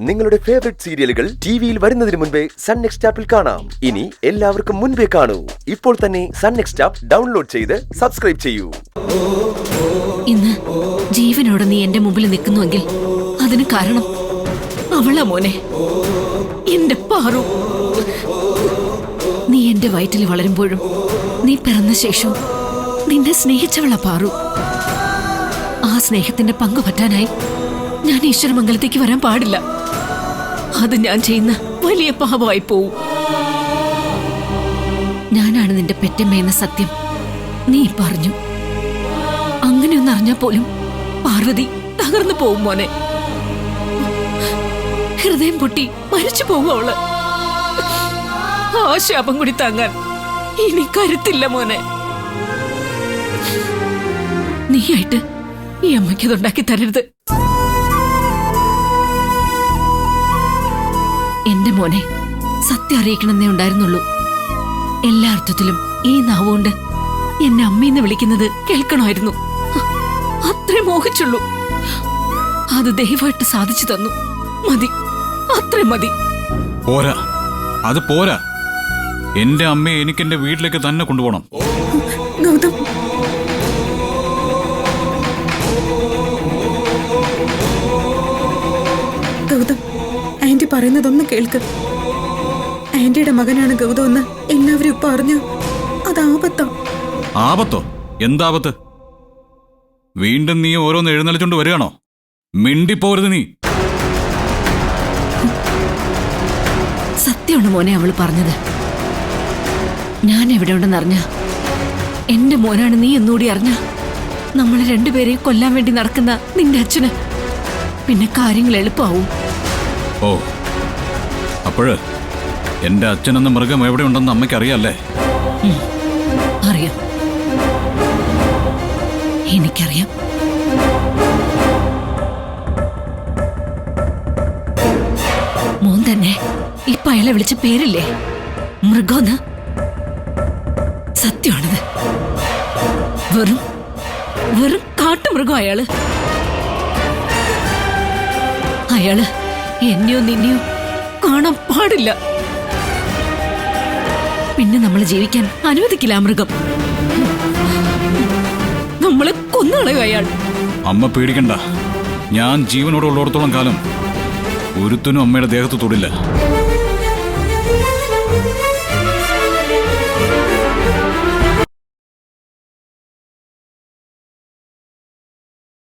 നിങ്ങളുടെ ഫേവറേറ്റ് സീരിയലുകൾ ടിവിയിൽ വരുന്നതിന് മുൻപേ സൺ നെക്സ്റ്റ് ആപ്പിൽ കാണാം. ഇനി എല്ലാവർക്കും മുൻപേ കാണൂ. ഇപ്പോൾ തന്നെ സൺ നെക്സ്റ്റ് ആപ്പ് ഡൗൺലോഡ് ചെയ്ത് സബ്സ്ക്രൈബ് ചെയ്യൂ. ഇന്ന് ജീവനോടെ നീ എന്റെ മുമ്പിൽ നിൽക്കുന്നുവെങ്കിൽ അതിന് കാരണം അവളാ മോനെ, എന്റെ പാറു. നീ എന്റെ വയറ്റിൽ വളരുമ്പോഴും നീ പിറന്ന ശേഷവും നിന്നെ സ്നേഹിച്ചവളാ പാറു. ആ സ്നേഹത്തിന്റെ പങ്കു പറ്റാനായി ഞാൻ ഈശ്വരമംഗലത്തേക്ക് വരാൻ പാടില്ല. അത് ഞാൻ ചെയ്യുന്ന വലിയ പാപമായി പോവും. ഞാനാണ് നിന്റെ പെറ്റമ്മയെന്ന സത്യം നീ പറഞ്ഞു. അങ്ങനെയൊന്ന് അറിഞ്ഞാൽ പോലും പാർവതി തകർന്നു പോവും മോനെ. ഹൃദയം പൊട്ടി മരിച്ചു പോവും അവള്. ആ ശാപം കൂടി താങ്ങാൻ ഇനി കരുത്തില്ല മോനെ. നീയായിട്ട് ഈ അമ്മയ്ക്ക് അതുണ്ടാക്കി തരരുത്. എന്റെ മോനെ, സത്യം അറിയിക്കണമെന്നേ ഉണ്ടായിരുന്നുള്ളൂ. എല്ലാ അർത്ഥത്തിലും ഈ നാവുകൊണ്ട് എന്നെ അമ്മയെന്ന് വിളിക്കുന്നത് കേൾക്കണമായിരുന്നു. അത്രേ മോഹിച്ചുള്ളൂ. അത് ദൈവമായിട്ട് സാധിച്ചു തന്നു. മതി, അത്രേ മതി. പോരാ, അത് പോരാ. എന്റെ അമ്മയെ എനിക്ക് എന്റെ വീട്ടിലേക്ക് തന്നെ കൊണ്ടുപോകണം. ഗൗതം, ഗൗതം, ആന്റി പറയുന്നതൊന്ന് കേൾക്ക്. ആന്റിയുടെ മകനാണ് ഗൗതം എന്ന് എല്ലാവരും ഇപ്പൊ അറിഞ്ഞു. അത് ആപത്തോ? ആപത്തോ? എന്താപത്ത്? വീണ്ടും നീ ഓരോന്ന് എഴുന്നള്ളിച്ചോണ്ട് വരികയാണോ? മിണ്ടിപ്പോരുത് നീ. സത്യമാണ് മോനെ അവള് പറഞ്ഞത്. ഞാൻ എവിടെ ഉണ്ടെന്നറിഞ്ഞ, എന്റെ മോനാണ് നീ എന്നൂടി അറിഞ്ഞ, നമ്മളെ രണ്ടുപേരെയും കൊല്ലാൻ വേണ്ടി നടക്കുന്ന നിന്റെ അച്ഛന് പിന്നെ കാര്യങ്ങൾ എളുപ്പമാവും. ഓ, അപ്പോഴ് എന്റെ അച്ഛനെന്ന മൃഗം എവിടെ ഉണ്ടെന്ന് അമ്മയ്ക്ക് അറിയാല്ലേ? അറിയാം, എനിക്കറിയാം. മോൻ തന്നെ ഇപ്പൊ അയാളെ വിളിച്ച പേരില്ലേ, മൃഗോന്ന്? സത്യമാണത്. വെറും വെറും കാട്ടുമൃഗം അയാള്. അയാള് എന്നെയോ നിന്നെയോ കാണാൻ പാടില്ല. പിന്നെ നമ്മൾ ജീവിക്കാൻ അനുവദിക്കില്ല. ആ മൃഗം നമ്മളെ കൊന്നുകളയും അയാൾ. അമ്മ പേടിക്കണ്ട. ഞാൻ ജീവനോടെ ഉള്ളിടത്തോളം കാലം ഒരുത്തനും അമ്മയുടെ ദേഹത്ത് തൊടില്ല.